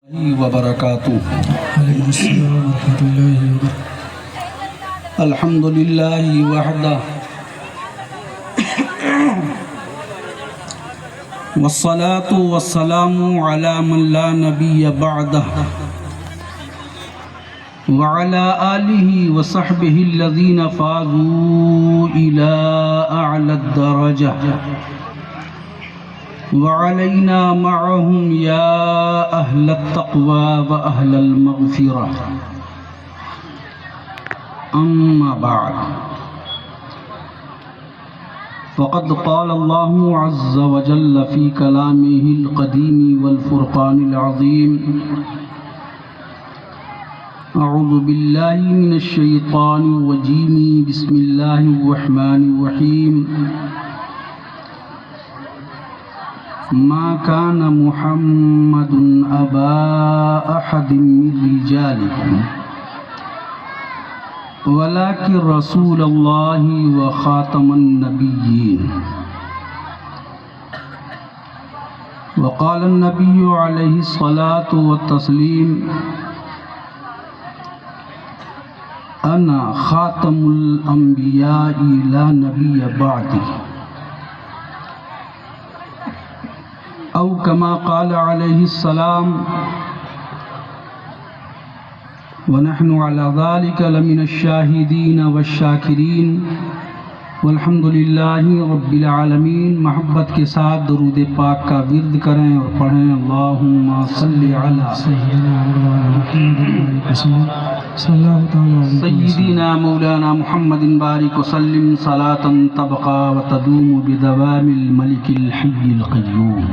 وبرکاتہ. وعلیکم السلام ورحمۃ اللہ وبرکاتہ. الحمد للہ وحدہ والصلاة والسلام علی من لا نبی بعدہ وعلى آلہ وصحبہ الذین فازوا الی اعلی الدرجہ وعلينا معهم يا أهل التقوى وأهل المغفرة. أما بعد فقد قال الله عز وجل في كلامه القديم والفرقان العظيم: أعوذ بالله من الشيطان الرجيم. بسم الله الرحمن الرحيم. ما كان محمد أبا أحد من رجالكم ولكن رسول الله وخاتم النبيين. وقال النبي عليه الصلاة والتسليم: أنا خاتم الأنبياء لا نبي بعدي، او کما قال علیہ السلام. ونحن على ذلك لمن الشاہدین والشاکرین والحمد للہ رب العالمین. محبت کے ساتھ درود پاک کا ورد کریں اور پڑھیں: اللہم صلی علی سیدنا مولانا محمد بارک وسلم صلاة تبقى وتدوم بدوام الملک الحی القیوم.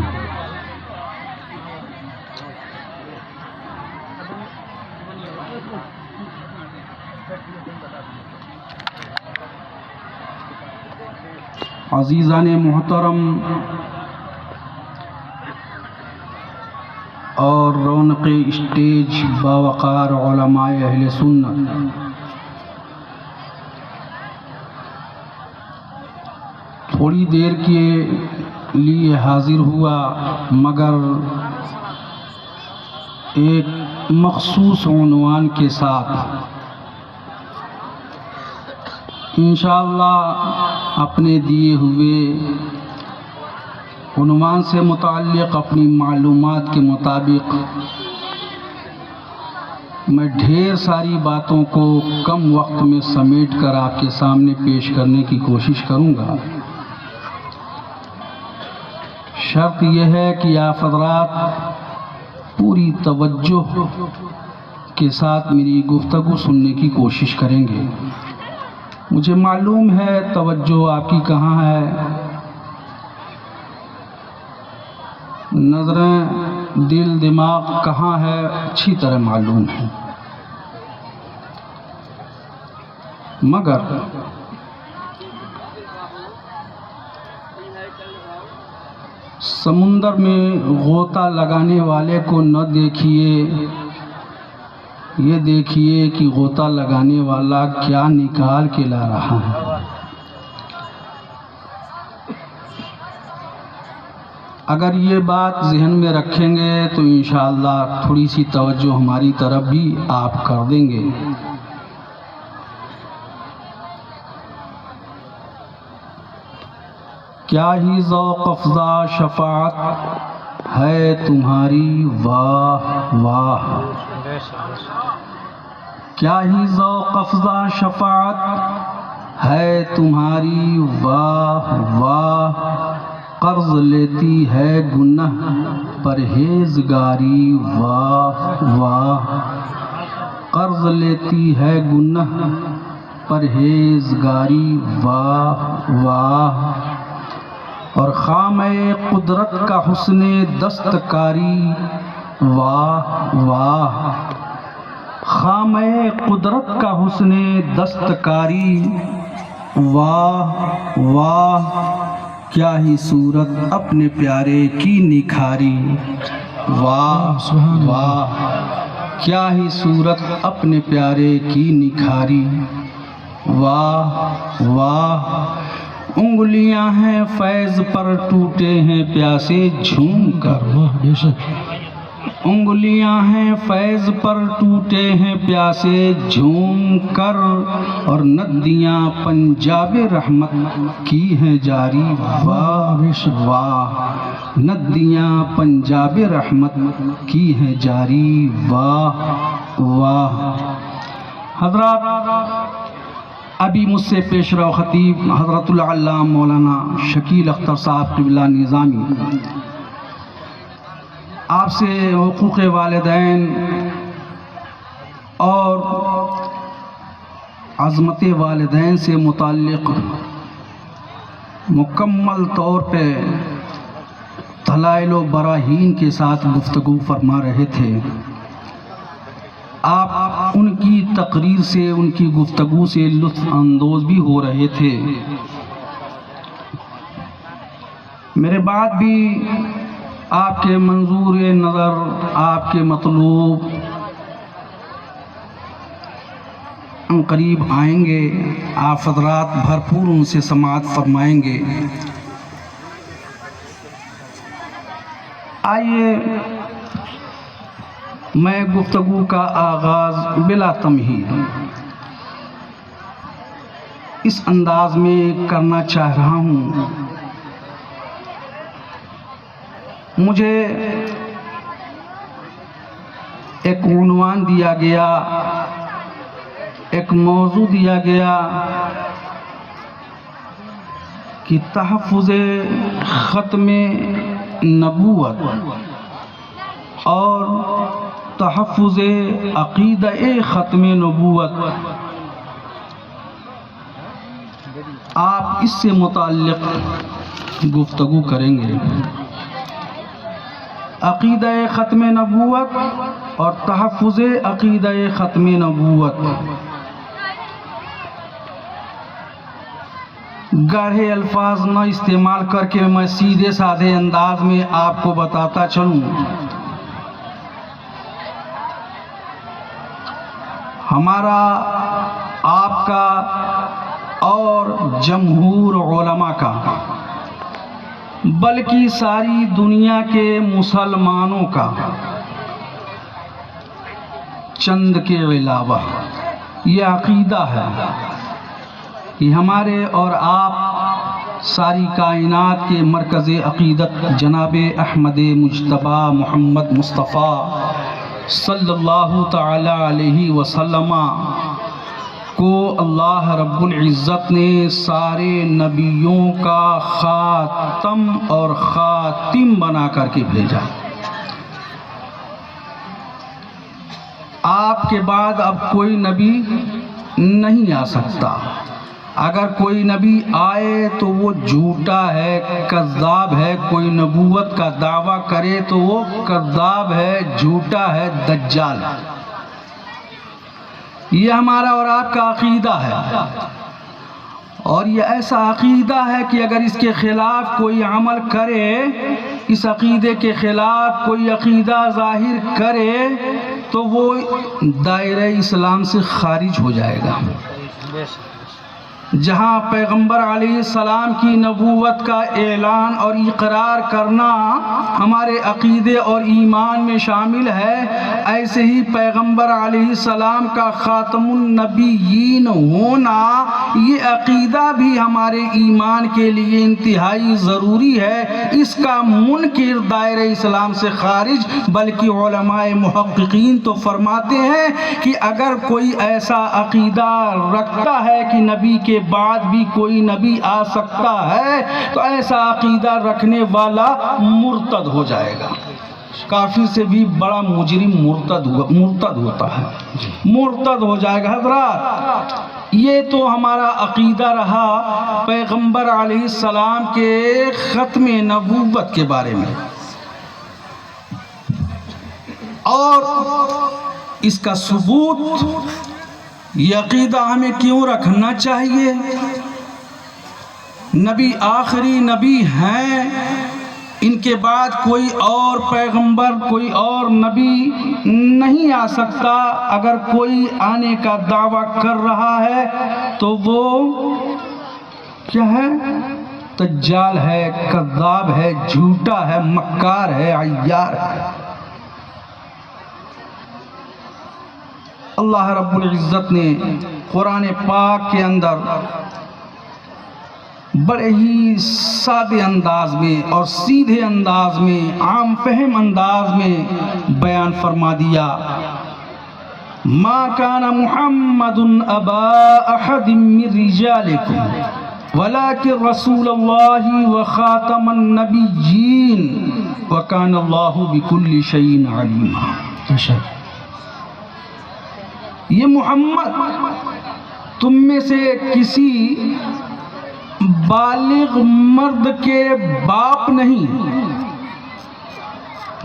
عزیزان محترم اور رونق اسٹیج باوقار علماء اہل سنت، تھوڑی دیر کے لیے حاضر ہوا مگر ایک مخصوص عنوان کے ساتھ. انشاءاللہ اپنے دیے ہوئے عنوان سے متعلق اپنی معلومات کے مطابق میں ڈھیر ساری باتوں کو کم وقت میں سمیٹ کر آپ کے سامنے پیش کرنے کی کوشش کروں گا. شرط یہ ہے کہ آپ حضرات پوری توجہ کے ساتھ میری گفتگو سننے کی کوشش کریں گے. مجھے معلوم ہے توجہ آپ کی کہاں ہے، نظریں دل دماغ کہاں ہے، اچھی طرح معلوم ہے. مگر سمندر میں غوطہ لگانے والے کو نہ دیکھیے، یہ دیکھیے کہ غوطہ لگانے والا کیا نکال کے لا رہا ہے. اگر یہ بات ذہن میں رکھیں گے تو انشاءاللہ تھوڑی سی توجہ ہماری طرف بھی آپ کر دیں گے. کیا ہی ذوق افزا شفاعت ہے تمہاری واہ واہ، کیا ہی ذوق افزا شفاعت ہے تمہاری واہ واہ. قرض لیتی ہے گناہ پرہیزگاری واہ واہ، قرض لیتی ہے گناہ پرہیزگاری واہ واہ. اور خامہ قدرت کا حسن دستکاری واہ واہ، خامہ قدرت کا حسن دستکاری واہ واہ. کیا ہی صورت اپنے پیارے کی نکھاری واہ واہ، کیا ہی صورت اپنے پیارے کی نکھاری واہ واہ. انگلیاں ہیں فیض پر ٹوٹے ہیں پیاسے جھوم کر، بے شک انگلیاں ہیں فیض پر ٹوٹے ہیں پیاسے جھوم کر، اور ندیاں پنجاب رحمت کی ہیں جاری، واہ واہ، ندیاں پنجاب رحمت کی ہیں جاری، واہ واہ۔ حضرات، ابھی مجھ سے پیش رو خطیب حضرت العلامہ مولانا شکیل اختر صاحب قبلہ نظامی آپ سے حقوق والدین اور عظمت والدین سے متعلق مکمل طور پہ دلائل و براہین کے ساتھ گفتگو فرما رہے تھے۔ آپ ان کی تقریر سے، ان کی گفتگو سے لطف اندوز بھی ہو رہے تھے۔ میرے بعد بھی آپ کے منظور نظر، آپ کے مطلوب ان قریب آئیں گے، آپ حضرات بھرپور ان سے سماعت فرمائیں گے۔ آئیے میں گفتگو کا آغاز بلا تمہید اس انداز میں کرنا چاہ رہا ہوں۔ مجھے ایک عنوان دیا گیا، ایک موضوع دیا گیا کہ تحفظ ختم نبوت اور تحفظ عقیدہ ختم نبوت۔ آپ اس سے متعلق گفتگو کریں گے۔ عقیدہ ختم نبوت اور تحفظ عقیدہ ختم نبوت، گاڑھے الفاظ نہ استعمال کر کے میں سیدھے سادھے انداز میں آپ کو بتاتا چلوں۔ ہمارا، آپ کا اور جمہور علماء کا، بلکہ ساری دنیا کے مسلمانوں کا چند کے علاوہ یہ عقیدہ ہے کہ ہمارے اور آپ ساری کائنات کے مرکز عقیدت جناب احمد مجتبیٰ محمد مصطفیٰ صلی اللہ تعالی علیہ وسلم کو اللہ رب العزت نے سارے نبیوں کا خاتم اور خاتم بنا کر کے بھیجا۔ آپ کے بعد اب کوئی نبی نہیں آ سکتا۔ اگر کوئی نبی آئے تو وہ جھوٹا ہے، کذاب ہے۔ کوئی نبوت کا دعویٰ کرے تو وہ کذاب ہے، جھوٹا ہے، دجال ہے۔ یہ ہمارا اور آپ کا عقیدہ ہے، اور یہ ایسا عقیدہ ہے کہ اگر اس کے خلاف کوئی عمل کرے، اس عقیدے کے خلاف کوئی عقیدہ ظاہر کرے تو وہ دائرہ اسلام سے خارج ہو جائے گا۔ جہاں پیغمبر علیہ السلام کی نبوت کا اعلان اور اقرار کرنا ہمارے عقیدے اور ایمان میں شامل ہے، ایسے ہی پیغمبر علیہ السلام کا خاتم النبیین ہونا، یہ عقیدہ بھی ہمارے ایمان کے لیے انتہائی ضروری ہے۔ اس کا منکر دائرہ اسلام سے خارج، بلکہ علماء محققین تو فرماتے ہیں کہ اگر کوئی ایسا عقیدہ رکھتا ہے کہ نبی کے بعد بھی کوئی نبی آ سکتا ہے تو ایسا عقیدہ رکھنے والا مرتد ہو جائے گا۔ کافر سے بھی بڑا مجرم مرتد ہوتا ہے، مرتد ہو جائے گا۔ حضرات، یہ تو ہمارا عقیدہ رہا پیغمبر علیہ السلام کے ختم نبوت کے بارے میں، اور اس کا ثبوت، یہ عقیدہ ہمیں کیوں رکھنا چاہیے؟ نبی آخری نبی ہیں، ان کے بعد کوئی اور پیغمبر، کوئی اور نبی نہیں آ سکتا۔ اگر کوئی آنے کا دعویٰ کر رہا ہے تو وہ کیا ہے؟ دجال ہے، کذاب ہے، جھوٹا ہے، مکار ہے، عیار ہے۔ اللہ رب العزت نے قرآن پاک کے اندر بڑے ہی سادے انداز میں اور سیدھے انداز میں، عام فہم انداز میں بیان فرما دیا، ما کان محمد ابا احد من رجالکم ولکن رسول اللہ وخاتم النبیین وکان اللہ بکل شیء علیما۔ یہ محمد تم میں سے کسی بالغ مرد کے باپ نہیں۔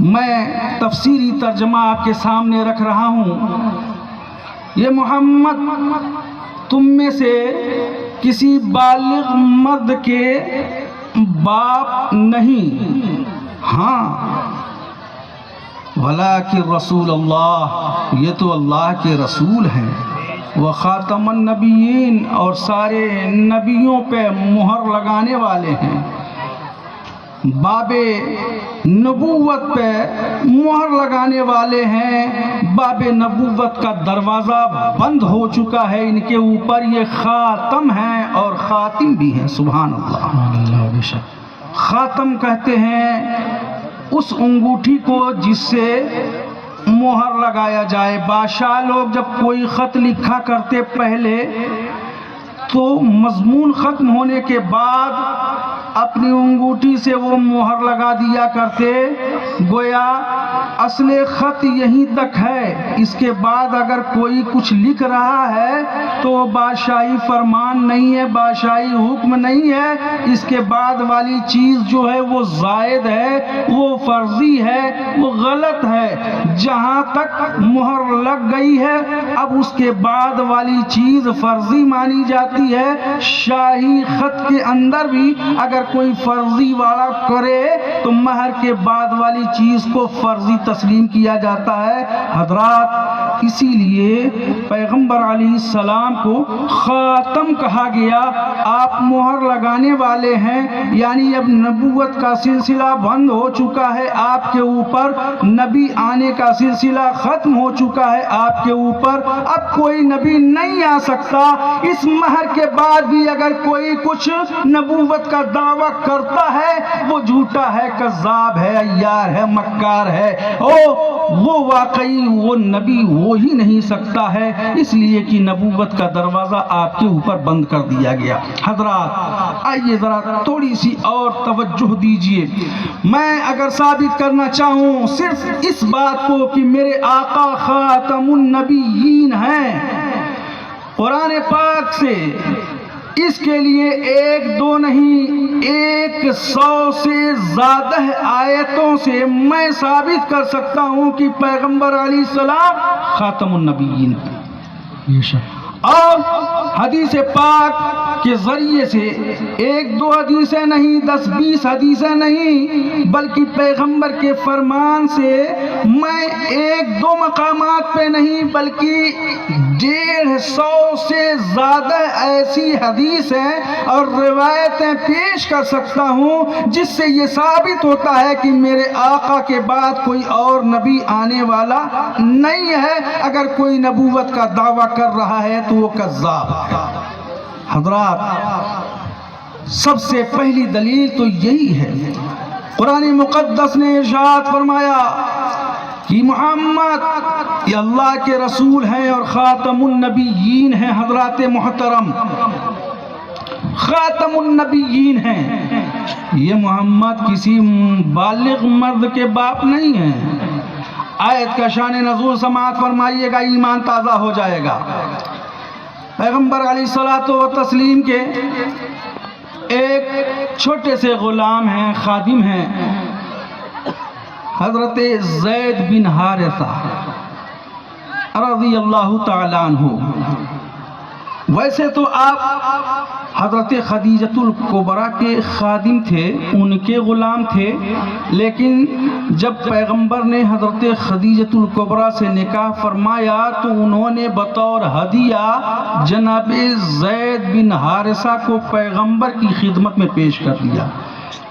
میں تفسیری ترجمہ آپ کے سامنے رکھ رہا ہوں۔ یہ محمد تم میں سے کسی بالغ مرد کے باپ نہیں، ہاں ولیکن رسول اللہ، یہ تو اللہ کے رسول ہیں، وخاتم النبیین، اور سارے نبیوں پہ مہر لگانے والے ہیں، باب نبوت پہ مہر لگانے والے ہیں، باب نبوت کا دروازہ بند ہو چکا ہے ان کے اوپر، یہ خاتم ہیں اور خاتم بھی ہیں، سبحان اللہ۔ خاتم کہتے ہیں اس انگوٹھی کو جس سے مہر لگایا جائے۔ بادشاہ لوگ جب کوئی خط لکھا کرتے پہلے تو مضمون ختم ہونے کے بعد اپنی انگوٹھی سے وہ مہر لگا دیا کرتے، گویا اصل خط یہیں تک ہے، اس کے بعد اگر کوئی کچھ لکھ رہا ہے تو وہ بادشاہی فرمان نہیں ہے، بادشاہی حکم نہیں ہے، اس کے بعد والی چیز جو ہے وہ زائد ہے، وہ فرضی ہے، وہ غلط ہے۔ جہاں تک مہر لگ گئی ہے اب اس کے بعد والی چیز فرضی مانی جاتی ہے۔ شاہی خط کے اندر بھی اگر کوئی فرضی والا کرے تو مہر کے بعد والی چیز کو فرضی تسلیم کیا جاتا ہے۔ حضرات، اسی لیے پیغمبر علیہ السلام کو خاتم کہا گیا۔ آپ مہر لگانے والے ہیں، یعنی اب نبوت کا سلسلہ بند ہو چکا ہے آپ کے اوپر، نبی آنے کا سلسلہ ختم ہو چکا ہے آپ کے اوپر، اب کوئی نبی نہیں آ سکتا۔ اس مہر کے بعد بھی اگر کوئی کچھ نبوت کا دعویٰ کرتا ہے وہ جھوٹا ہے، کذاب ہے، عیار ہے، مکار ہے، وہ واقعی وہ نبی ہو ہی نہیں سکتا ہے، اس لیے کہ نبوت کا دروازہ آپ کے اوپر بند کر دیا گیا۔ حضرات، آئیے ذرا تھوڑی سی اور توجہ دیجئے۔ میں اگر ثابت کرنا چاہوں صرف اس بات کو کہ میرے آقا خاتم النبیین ہیں قرآن پاک سے، اس کے لیے ایک دو نہیں 100 سے زیادہ آیتوں سے میں ثابت کر سکتا ہوں کہ پیغمبر علیہ السلام خاتم النبیین ہیں، اور حدیث پاک کے ذریعے سے 1-2 حدیثیں نہیں، 10-20 حدیثیں نہیں، بلکہ پیغمبر کے فرمان سے میں 1-2 مقامات پہ نہیں بلکہ 150 سے زیادہ ایسی حدیثیں اور روایتیں پیش کر سکتا ہوں جس سے یہ ثابت ہوتا ہے کہ میرے آقا کے بعد کوئی اور نبی آنے والا نہیں ہے۔ اگر کوئی نبوت کا دعویٰ کر رہا ہے تو وہ کذاب ہے۔ حضرات، سب سے پہلی دلیل تو یہی ہے، قرآن مقدس نے ارشاد فرمایا کہ محمد یہ اللہ کے رسول ہیں اور خاتم النبیین ہیں۔ حضرات محترم، خاتم النبیین ہیں، یہ محمد کسی بالغ مرد کے باپ نہیں ہیں۔ آیت کا شان نزول سماعت فرمائیے گا، ایمان تازہ ہو جائے گا۔ پیغمبر علیہ الصلوۃ والتسلیم کے ایک چھوٹے سے غلام ہیں، خادم ہیں، حضرت زید بن حارثہ رضی اللہ تعالیٰ عنہ۔ ویسے تو آپ حضرت خدیجۃ الکبریٰ کے خادم تھے، ان کے غلام تھے، لیکن جب پیغمبر نے حضرت خدیجۃ الکبریٰ سے نکاح فرمایا تو انہوں نے بطور ہدیہ جناب زید بن حارثہ کو پیغمبر کی خدمت میں پیش کر دیا۔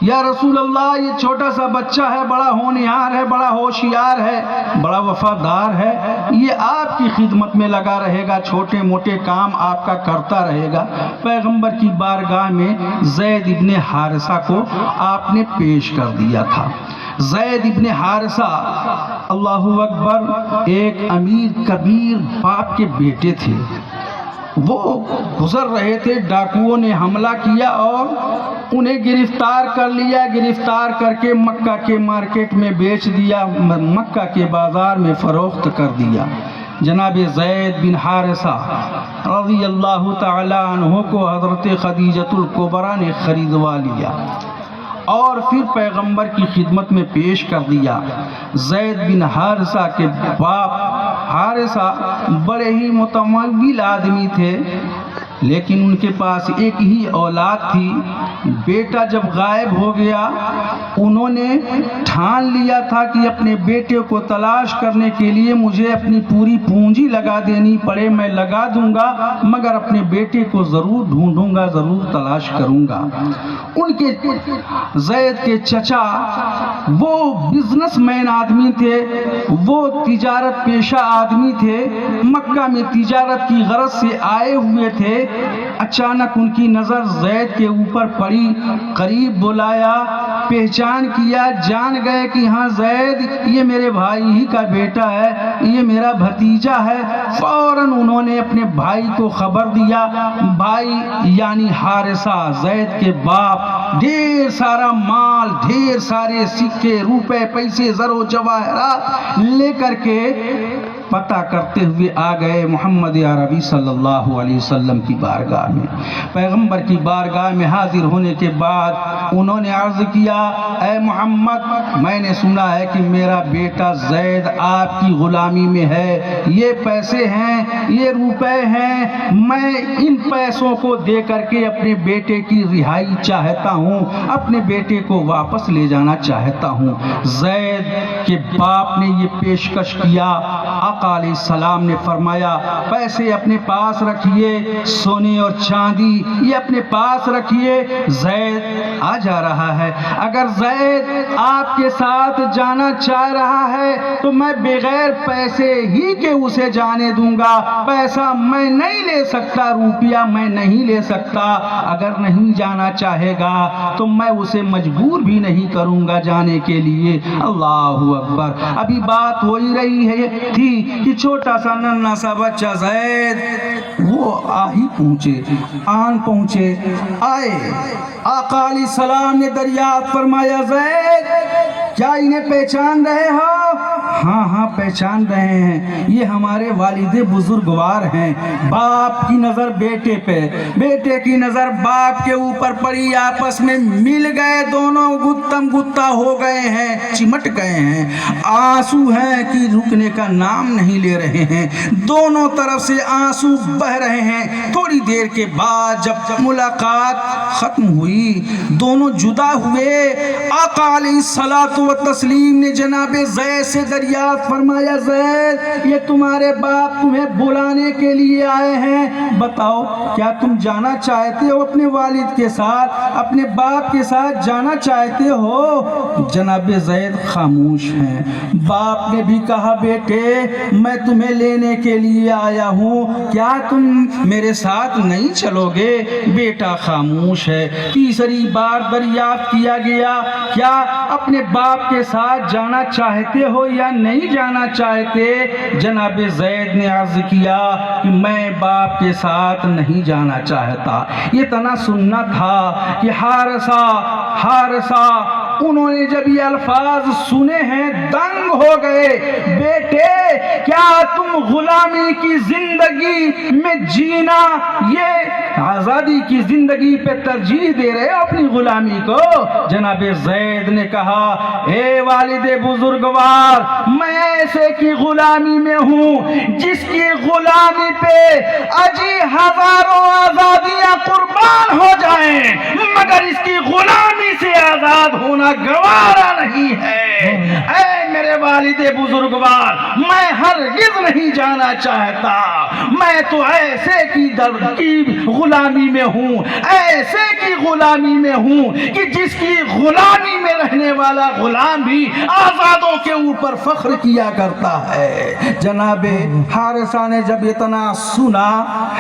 یا رسول اللہ یہ چھوٹا سا بچہ ہے، بڑا ہونہار ہے، بڑا ہوشیار ہے، بڑا وفادار ہے، یہ آپ کی خدمت میں لگا رہے گا، چھوٹے موٹے کام آپ کا کرتا رہے گا۔ پیغمبر کی بارگاہ میں زید ابن حارثہ کو آپ نے پیش کر دیا تھا۔ زید ابن حارثہ اللہ اکبر ایک امیر کبیر باپ کے بیٹے تھے۔ وہ گزر رہے تھے، ڈاکوؤں نے حملہ کیا اور انہیں گرفتار کر لیا، گرفتار کر کے مکہ کے مارکیٹ میں بیچ دیا، مکہ کے بازار میں فروخت کر دیا۔ جناب زید بن حارثہ رضی اللہ تعالی عنہ کو حضرت خدیجۃ الکبریٰ نے خریدوا لیا اور پھر پیغمبر کی خدمت میں پیش کر دیا۔ زید بن حارثہ کے باپ حارثہ بڑے ہی متمول آدمی تھے، لیکن ان کے پاس ایک ہی اولاد تھی۔ بیٹا جب غائب ہو گیا، انہوں نے ٹھان لیا تھا کہ اپنے بیٹے کو تلاش کرنے کے لیے مجھے اپنی پوری پونجی لگا دینی پڑے، میں لگا دوں گا، مگر اپنے بیٹے کو ضرور ڈھونڈوں گا، ضرور تلاش کروں گا۔ ان کے زید کے چچا وہ بزنس مین آدمی تھے، وہ تجارت پیشہ آدمی تھے، مکہ میں تجارت کی غرض سے آئے ہوئے تھے۔ اچانک ان کی نظر زید کے اوپر پڑی، قریب بلایا، پہچان کیا، جان گئے کہ ہاں زید یہ میرے بھائی ہی کا بیٹا ہے، یہ میرا بھتیجا ہے۔ فوراً انہوں نے اپنے بھائی کو خبر دیا۔ بھائی یعنی حارثہ زید کے باپ ڈھیر سارا مال، ڈھیر سارے سکے، روپے، پیسے، زر و جواہرات لے کر کے پتہ کرتے ہوئے آ گئے محمد عربی صلی اللہ علیہ وسلم کی بارگاہ میں۔ پیغمبر کی بارگاہ میں حاضر ہونے کے بعد انہوں نے عرض کیا، اے محمد، میں نے سنا ہے کہ میرا بیٹا زید آپ کی غلامی میں ہے، یہ پیسے ہیں، یہ روپے ہیں، میں ان پیسوں کو دے کر کے اپنے بیٹے کی رہائی چاہتا ہوں، اپنے بیٹے کو واپس لے جانا چاہتا ہوں۔ زید کے باپ نے یہ پیشکش کیا۔ آقا علیہ السلام نے فرمایا، پیسے اپنے پاس رکھیے، سونے اور چاندی یہ اپنے پاس رکھیے، زید آ جا رہا ہے۔ اگر زید آپ کے ساتھ جانا چاہ رہا ہے تو میں بغیر پیسے ہی کے اسے جانے دوں گا، پیسہ میں نہیں لے سکتا، روپیہ میں نہیں لے سکتا۔ اگر نہیں جانا چاہے گا تو میں اسے مجبور بھی نہیں کروں گا جانے کے لیے۔ اللہ اکبر۔ ابھی بات ہو ہی رہی ہے تھی کہ چھوٹا سا ننھا سا بچہ زید وہ آہی پہنچے آئے۔ آقا علیہ السلام نے دریافت فرمایا، زید کیا انہیں پہچان رہے ہو؟ ہاں پہچان رہے ہیں، یہ ہمارے والد بزرگوار ہیں۔ باپ کی نظر بیٹے پہ، بیٹے کی نظر باپ کے اوپر پڑی، آپس میں مل گئے، دونوں گتم گتا ہو گئے ہیں، چمٹ گئے ہیں، آنسو ہیں کہ رکنے کا نام نہیں لے رہے ہیں، دونوں طرف سے آنسو بہ رہے ہیں۔ تھوڑی دیر کے بعد جب ملاقات ختم ہوئی، دونوں جدا ہوئے، آقا علیہ الصلوۃ والتسلیم نے جناب زید سے دریافت فرمایا، زید یہ تمہارے باپ تمہیں بلانے کے لیے آئے ہیں، بتاؤ کیا تم جانا چاہتے ہو اپنے والد کے ساتھ، اپنے باپ کے ساتھ جانا چاہتے ہو؟ جناب زید خاموش ہیں۔ باپ نے بھی کہا، بیٹے میں تمہیں لینے کے لیے آیا ہوں، کیا تم میرے ساتھ نہیں چلو گے؟ بیٹا خاموش ہے۔ تیسری بار دریافت کیا گیا، کیا اپنے باپ کے ساتھ جانا چاہتے ہو یا نہیں جانا چاہتے؟ جناب زید نے عرض کیا کہ میں باپ کے ساتھ نہیں جانا چاہتا۔ یہ تنا سننا تھا کہ حارثہ انہوں نے جب یہ الفاظ سنے ہیں دنگ ہو گئے۔ بیٹے کیا تم غلامی کی زندگی میں جینا، یہ آزادی کی زندگی پہ ترجیح دے رہے ہو اپنی غلامی کو؟ جناب زید نے کہا، اے والد بزرگوار، میں ایسے کی غلامی میں ہوں جس کی غلامی پہ اجی ہزاروں آزادیاں قربان ہو جائیں، مگر اس کی غلامی سے آزاد ہونا گوارا نہیں ہے۔ اے میرے والد بزرگوار، میں ہرگز نہیں جانا چاہتا، میں تو ایسے کی غلامی میں ہوں، ایسے کی غلامی میں ہوں کہ جس کی غلامی میں رہنے والا غلام بھی آزادوں کے اوپر فخر کیا کرتا ہے۔ جناب حارثہ نے جب اتنا سنا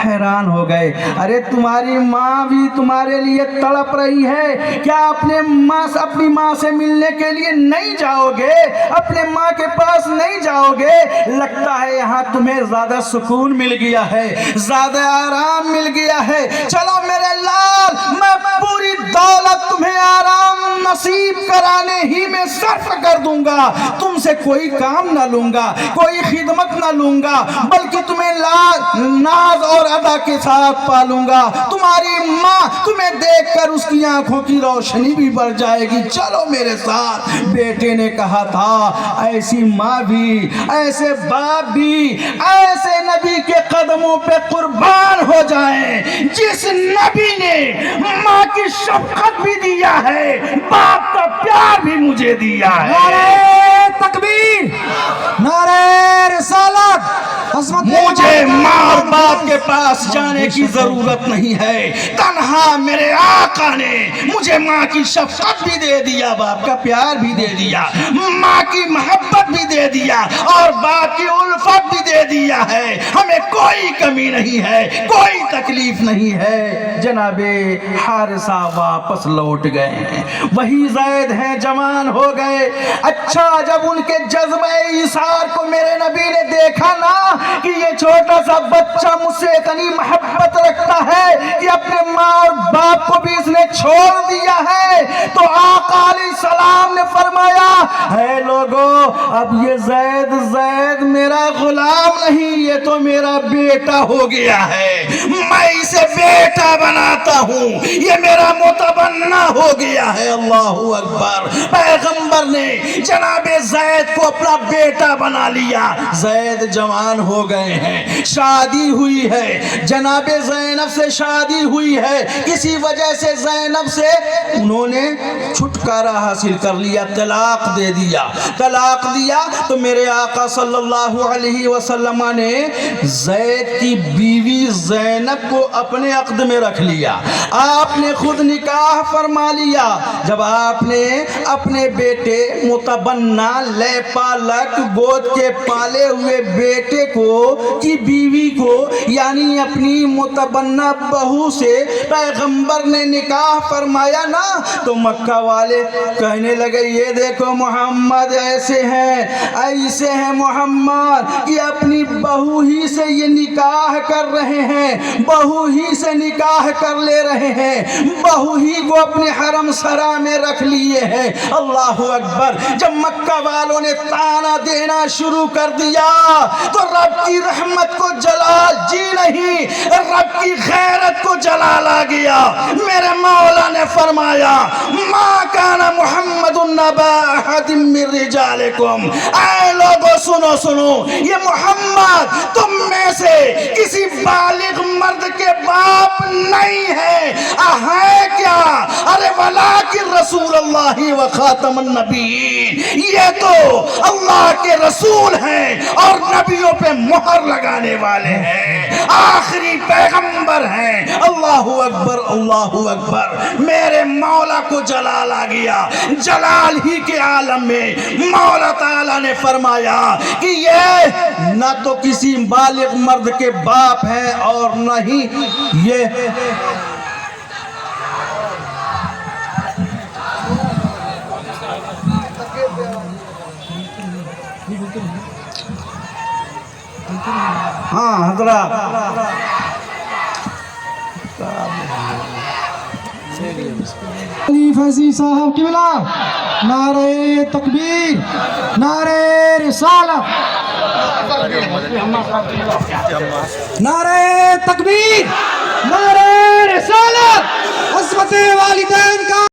حیران ہو گئے، ارے تمہاری ماں بھی تمہارے لیے تڑپ رہی ہے، کیا اپنی ماں سے ملنے کے لیے نہیں جاؤ گے؟ اپنے ماں کے پاس نہیں جاؤ گے؟ لگتا ہے یہاں تمہیں زیادہ سکون مل گیا ہے، زیادہ آرام مل گیا ہے، چلو میرے لال، میں پوری دولت تمہیں آرام نصیب کرانے ہی میں صرف کر دوں گا، تم سے کوئی کام نہ لوں گا، کوئی خدمت نہ لوں گا، بلکہ تمہیں ناز اور ادا کے ساتھ پالوں گا۔ تمہاری ماں تمہیں دیکھ کر اس کی آنکھوں کی روشنی بھی بڑھ جائے گی، چلو میرے ساتھ۔ بیٹے نے کہا تھا ایسی ماں بھی، ایسے باپ بھی ایسے نبی کے قدموں پہ قربان ہو جائیں جس نبی نے ماں کی شفقت بھی دیا ہے، باپ کا پیار بھی مجھے دیا ہے۔ نعرہ تکبیر، نعرہ رسالت، مجھے ماں اور باپ کے پاس جانے کی ضرورت نہیں ہے، تنہا میرے آقا نے مجھے ماں کی شفقت بھی دے دیا، باپ کا پیار بھی دے دیا، ماں کی محبت بھی دے دیا اور باپ کی الفت بھی دے دیا ہے، ہمیں کوئی کمی نہیں ہے، کوئی تکلیف نہیں ہے۔ جناب حارثہ واپس لوٹ گئے ہیں، وہی زید ہیں، جوان ہو گئے۔ اچھا جب ان کے جذبہ ایثار کو میرے نبی نے دیکھا نا کہ یہ چھوٹا سا بچہ مجھ سے اتنی محبت رکھتا ہے کہ اپنے ماں اور باپ کو بھی اس نے چھوڑ دیا ہے، تو آقا علیہ السلام نے فرمایا اے لوگو، اب یہ زید میرا غلام نہیں، یہ تو میرا بیٹا ہو گیا ہے، میں اسے بیٹا بناتا ہوں، یہ میرا متبنی ہو گیا ہے۔ اللہ اکبر۔ پیغمبر نے جناب زید کو اپنا بیٹا بنا لیا۔ زید جوان ہو گئے ہیں، شادی ہوئی ہے، جناب زینب سے شادی ہوئی ہے، کسی وجہ سے زینب سے انہوں نے چھٹکارا حاصل کر لیا، طلاق دے دیا۔ طلاق دیا تو میرے آقا صلی اللہ علیہ وسلم نے زید کی بیوی زینب کو اپنے عقد میں رکھ لیا، آپ نے خود نکاح فرما لیا۔ جب آپ نے اپنے بیٹے متبنی لے پالک گود کے پالے ہوئے بیٹے کو کی بیوی کو یعنی اپنی متبنی بہو سے پیغمبر نے نکاح فرمایا نا، تو مکہ والے کہنے لگے یہ دیکھو محمد ایسے ہیں محمد کہ اپنی بہو ہی سے یہ نکاح کر رہے ہیں، بہو ہی سے نکاح کر لے رہے ہیں، بہو ہی کو اپنے حرم سرا میں رکھ لیے ہیں۔ اللہ اکبر۔ جب مکہ والوں نے تانا دینا شروع کر دیا تو رب کی رحمت کو جلال نہیں، رب کی غیرت کو جلال آ گیا۔ میرے مولا نے فرمایا ما کان محمد نبا احد من رجالکم، اے لوگو سنو، یہ محمد تم میں سے کسی بالغ مرد کے باپ نہیں ہے کیا؟ ارے ولیکن رسول اللہ و خاتم النبیین، یہ تو اللہ کے رسول ہیں اور نبیوں پہ مہر لگانے والے ہیں، آخری پیغمبر ہیں۔ اللہ اکبر، اللہ اکبر۔ میرے مولا کو جلال آ گیا۔ جلال ہی کے عالم میں مولا تعالیٰ نے فرمایا کہ یہ نہ تو کسی بالغ مرد کے باپ ہیں اور نہ ہی یہ ہاں حضرات فیضی صاحب قبلہ، نعرہ تکبیر، نعرہ رسالت، نعرہ تکبیر، نعرہ رسالت، عظمت والدین کا